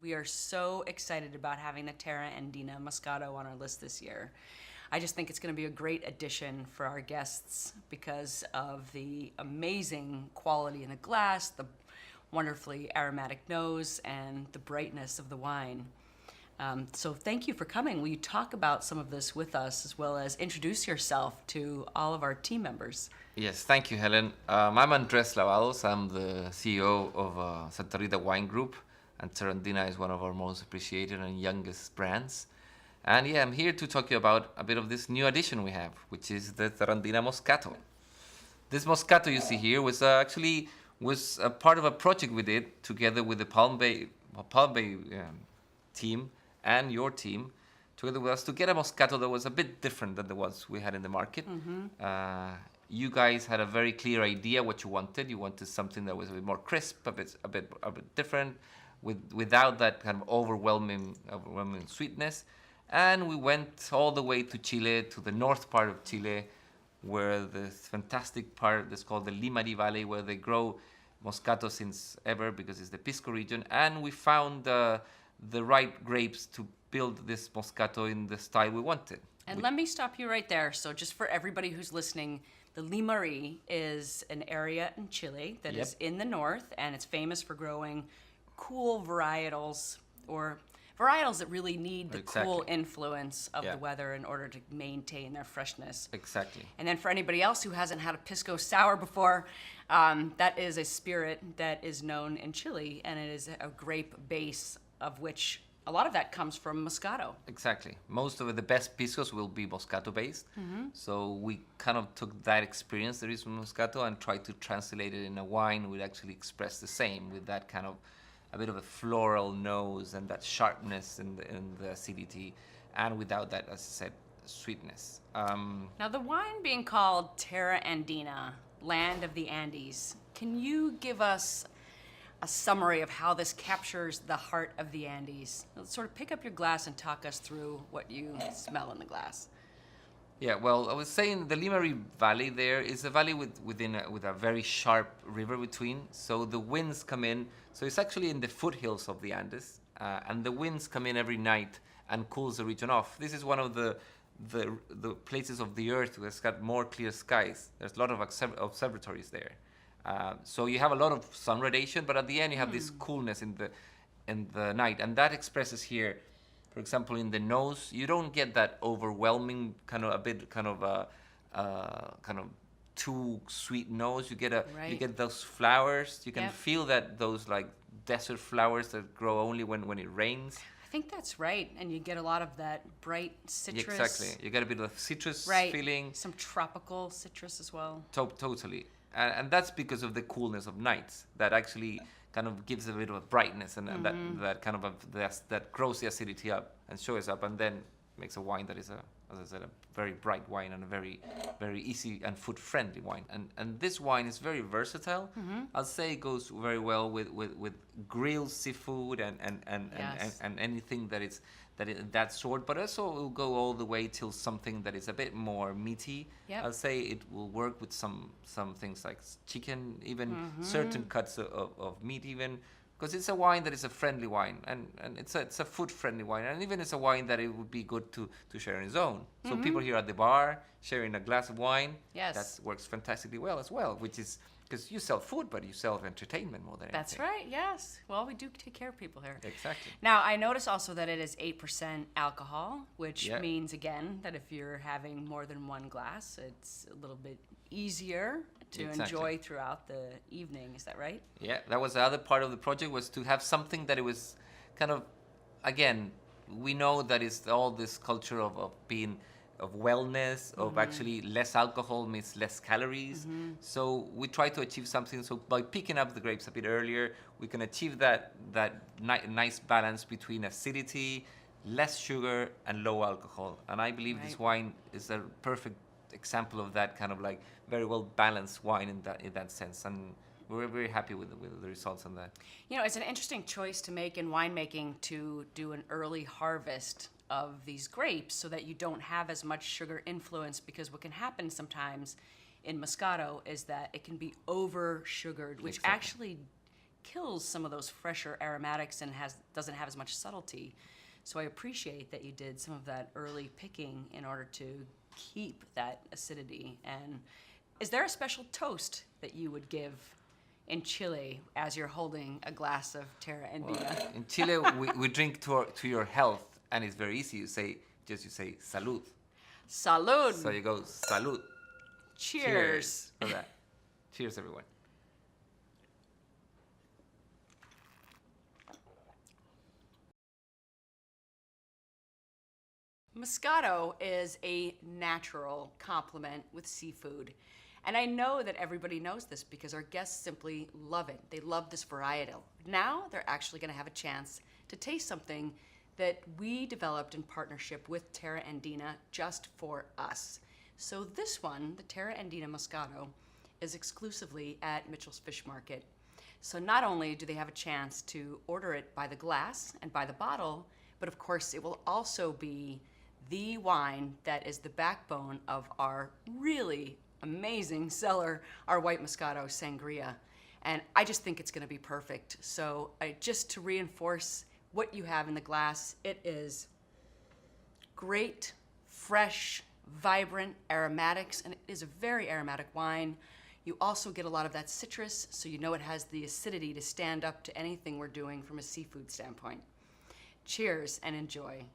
We are so excited about having the Terra Andina Moscato on our list this year. I just think it's going to be a great addition for our guests because of the amazing quality in the glass, the wonderfully aromatic nose, and the brightness of the wine. So thank you for coming. Will you talk about some of this with us as well as introduce yourself to all of our team members? Yes, thank you, Helen. I'm Andres Lavados. I'm the CEO of Santa Rita Wine Group, and Terra is one of our most appreciated and youngest brands. And yeah, I'm here to talk to you about a bit of this new addition we have, which is the Terra Moscato. This Moscato you see here was actually was a part of a project we did together with the Palm Bay team and your team, together with us, to get a Moscato that was a bit different than the ones we had in the market. You guys had a very clear idea what you wanted. You wanted something that was a bit more crisp, a bit different, without that kind of overwhelming sweetness. And we went all the way to Chile, to the north part of Chile, where this fantastic part that's called the Limari Valley, where they grow Moscato since ever because it's the Pisco region. And we found the right grapes to build this Moscato in the style we wanted. And let me stop you right there. So just for everybody who's listening, the Limari is an area in Chile that is in the north, and it's famous for growing cool varietals, or varietals that really need the cool influence of the weather in order to maintain their freshness. Exactly. And then for anybody else who hasn't had a Pisco Sour before, that is a spirit that is known in Chile, and it is a grape base of which a lot of that comes from Moscato. Exactly. Most of the best piscos will be Moscato based. So we kind of took that experience there is from Moscato and tried to translate it in a wine which actually express the same, with that kind of a bit of a floral nose and that sharpness in the acidity, and without that, as I said, sweetness. Now the wine being called Terra Andina, land of the Andes, can you give us a summary of how this captures the heart of the Andes? Let's sort of pick up your glass and talk us through what you smell in the glass. Yeah, well, I was saying the Limari Valley there is a valley with a very sharp river between. So the winds come in. So it's actually in the foothills of the Andes, and the winds come in every night and cools the region off. This is one of the places of the earth that's got more clear skies. There's a lot of observatories there. So you have a lot of sun radiation, but at the end you have this coolness in the night, and that expresses here. For example, in the nose, you don't get that overwhelming kind of too sweet nose. You get those flowers. You can feel that those like desert flowers that grow only when it rains. I think that's right, and you get a lot of that bright citrus. Exactly, you get a bit of citrus feeling. Some tropical citrus as well. Totally. And that's because of the coolness of nights that actually kind of gives a bit of a brightness, and that kind of that grows the acidity up and shows up, and then makes a wine that is, as I said, a very bright wine and a very, very easy and food-friendly wine. And this wine is very versatile. I'll say it goes very well with grilled seafood and anything that sort, but also it will go all the way till something that is a bit more meaty. I'll say it will work with some things like chicken, even certain cuts of meat, even, because it's a wine that is a friendly wine, and it's a food friendly wine, and even it's a wine that it would be good to share on its own. So people here at the bar sharing a glass of wine, that works fantastically well as well, which is because you sell food, but you sell entertainment more than anything. That's right, yes. Well, we do take care of people here. Exactly. Now, I notice also that it is 8% alcohol, which means, again, that if you're having more than one glass, it's a little bit easier to enjoy throughout the evening. Is that right? Yeah, that was the other part of the project, was to have something that it was kind of, again, we know that it's all this culture of being of wellness, of actually less alcohol means less calories. So we try to achieve something. So by picking up the grapes a bit earlier, we can achieve that nice balance between acidity, less sugar, and low alcohol. And I believe this wine is a perfect example of that kind of like very well balanced wine in that sense. And we're very happy with the results on that. You know, it's an interesting choice to make in winemaking to do an early harvest of these grapes so that you don't have as much sugar influence, because what can happen sometimes in Moscato is that it can be over sugared, which actually kills some of those fresher aromatics and doesn't have as much subtlety. So I appreciate that you did some of that early picking in order to keep that acidity. And is there a special toast that you would give in Chile as you're holding a glass of Terra Andina? In Chile, we drink to your health, and it's very easy. You say salud. Salud! So you go salud. Cheers! For that. Cheers, everyone. Moscato is a natural complement with seafood. And I know that everybody knows this because our guests simply love it. They love this varietal. Now they're actually going to have a chance to taste something that we developed in partnership with Terra Andina just for us. So this one, the Terra Andina Moscato, is exclusively at Mitchell's Fish Market. So not only do they have a chance to order it by the glass and by the bottle, but of course it will also be the wine that is the backbone of our really amazing cellar, our white Moscato Sangria. And I just think it's going to be perfect. So just to reinforce what you have in the glass, it is great, fresh, vibrant aromatics, and it is a very aromatic wine. You also get a lot of that citrus, so you know it has the acidity to stand up to anything we're doing from a seafood standpoint. Cheers and enjoy.